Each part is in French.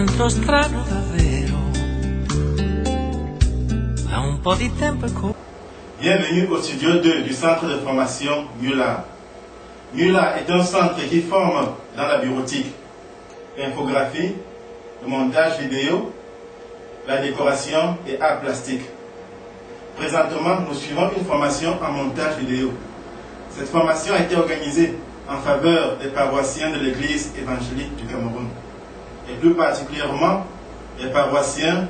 momento strano davvero. Da un po' di tempo Bienvenue au studio 2 du centre de formation MULA. MULA est un centre qui forme dans la bureautique, l'infographie, le montage vidéo, la décoration et art plastique. Présentement, nous suivons une formation en montage vidéo. Cette formation a été organisée en faveur des paroissiens de l'Église évangélique du Cameroun, et plus particulièrement les paroissiens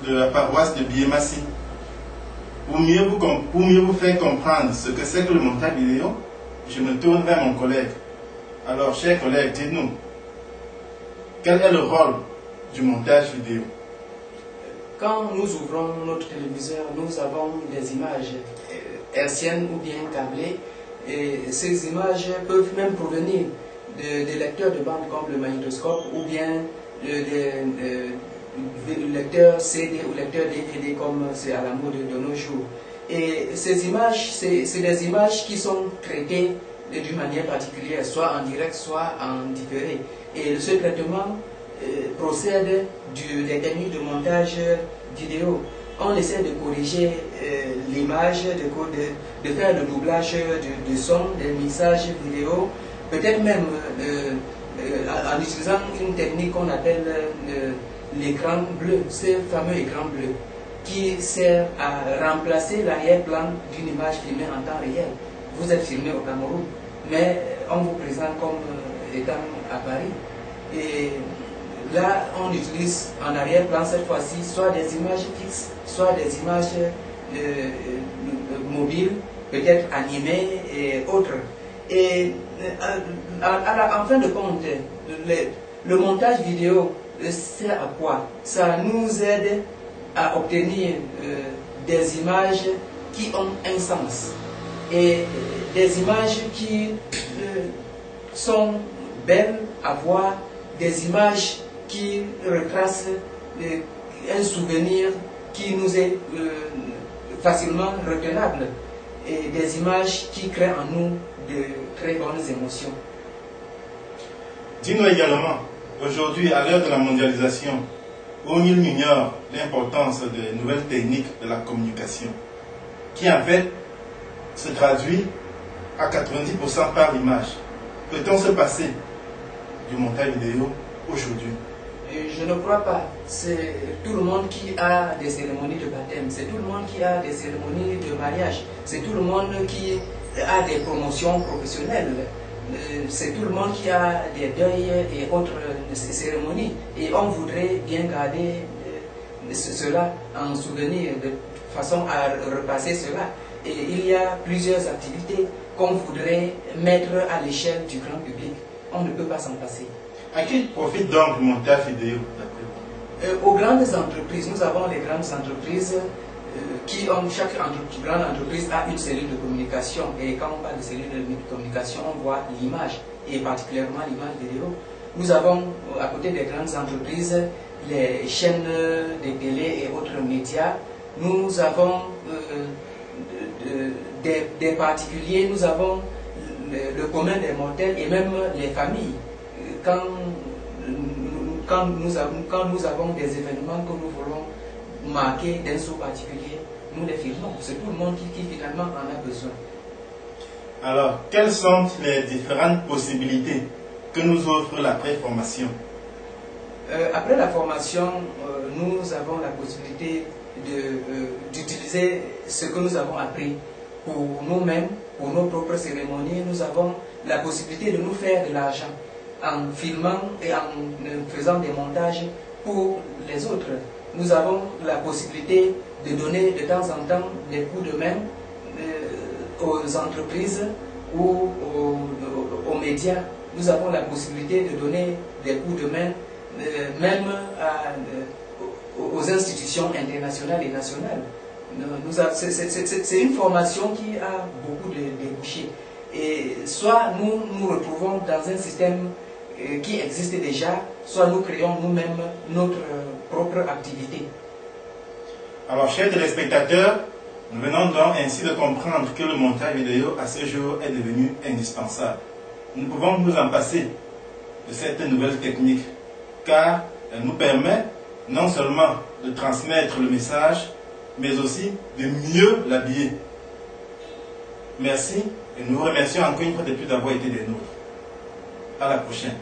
de la paroisse de Biémassi. Pour mieux vous faire comprendre ce que c'est que le montage vidéo, je me tourne vers mon collègue. Alors, chers collègues, dites-nous, quel est le rôle du montage vidéo? Quand nous ouvrons notre téléviseur, nous avons des images hertziennes ou bien câblées. Et ces images peuvent même provenir de lecteurs de bande comme le magnétoscope ou bien de lecteurs CD ou lecteurs DVD comme c'est à la mode de nos jours. Et ces images, c'est des images qui sont traitées d'une manière particulière, soit en direct, soit en différé. Et ce traitement procède des techniques de montage vidéo. On essaie de corriger l'image, de faire le doublage de son, des mixages vidéo, peut-être même en utilisant une technique qu'on appelle l'écran bleu, ce fameux écran bleu, qui sert à remplacer l'arrière-plan d'une image filmée en temps réel. Vous êtes filmé au Cameroun, mais on vous présente comme étant à Paris. Et là, on utilise en arrière-plan cette fois-ci soit des images fixes, soit des images mobiles, peut-être animées et autres. Et en fin de compte, le montage vidéo sert à quoi? Ça nous aide à obtenir des images qui ont un sens et des images qui sont belles à voir, des images qui retracent un souvenir qui nous est facilement retenable et des images qui créent en nous de très bonnes émotions. Dis-nous également, aujourd'hui, à l'heure de la mondialisation, où nul n'ignore l'importance des nouvelles techniques de la communication, qui en fait se traduit à 90% par l'image, peut-on se passer du montage vidéo aujourd'hui? Je ne crois pas. C'est tout le monde qui a des cérémonies de baptême, c'est tout le monde qui a des cérémonies de mariage, c'est tout le monde qui a des promotions professionnelles, c'est tout le monde qui a des deuils et autres cérémonies. Et on voudrait bien garder cela en souvenir, de façon à repasser cela. Et il y a plusieurs activités qu'on voudrait mettre à l'échelle du grand public. On ne peut pas s'en passer. À qui profite donc le montage vidéo d'après vous? Aux grandes entreprises, nous avons les grandes entreprises chaque grande entreprise a une cellule de communication. Et quand on parle de cellule de communication, on voit l'image, et particulièrement l'image vidéo. Nous avons, à côté des grandes entreprises, les chaînes de télé et autres médias. Nous avons des particuliers, nous avons le commun des mortels et même les familles. Quand nous avons des événements que nous voulons marquer d'un saut particulier, nous les filmons. C'est tout le monde qui finalement en a besoin. Alors, quelles sont les différentes possibilités que nous offre la préformation? Après la formation, nous avons la possibilité d'utiliser ce que nous avons appris pour nous-mêmes, pour nos propres cérémonies. Nous avons la possibilité de nous faire de l'argent en filmant et en faisant des montages pour les autres. Nous avons la possibilité de donner de temps en temps des coups de main aux entreprises ou aux médias. Nous avons la possibilité de donner des coups de main même aux institutions internationales et nationales. C'est une formation qui a beaucoup de débouchés. Et soit nous nous retrouvons dans un système qui existe déjà, soit nous créons nous-mêmes notre propre activité. Alors, chers téléspectateurs, nous venons donc ainsi de comprendre que le montage vidéo à ce jour est devenu indispensable. Nous pouvons nous en passer de cette nouvelle technique, car Elle nous permet non seulement de transmettre le message, mais aussi de mieux l'habiller. Merci et nous vous remercions encore une fois de plus d'avoir été des nôtres. À la prochaine.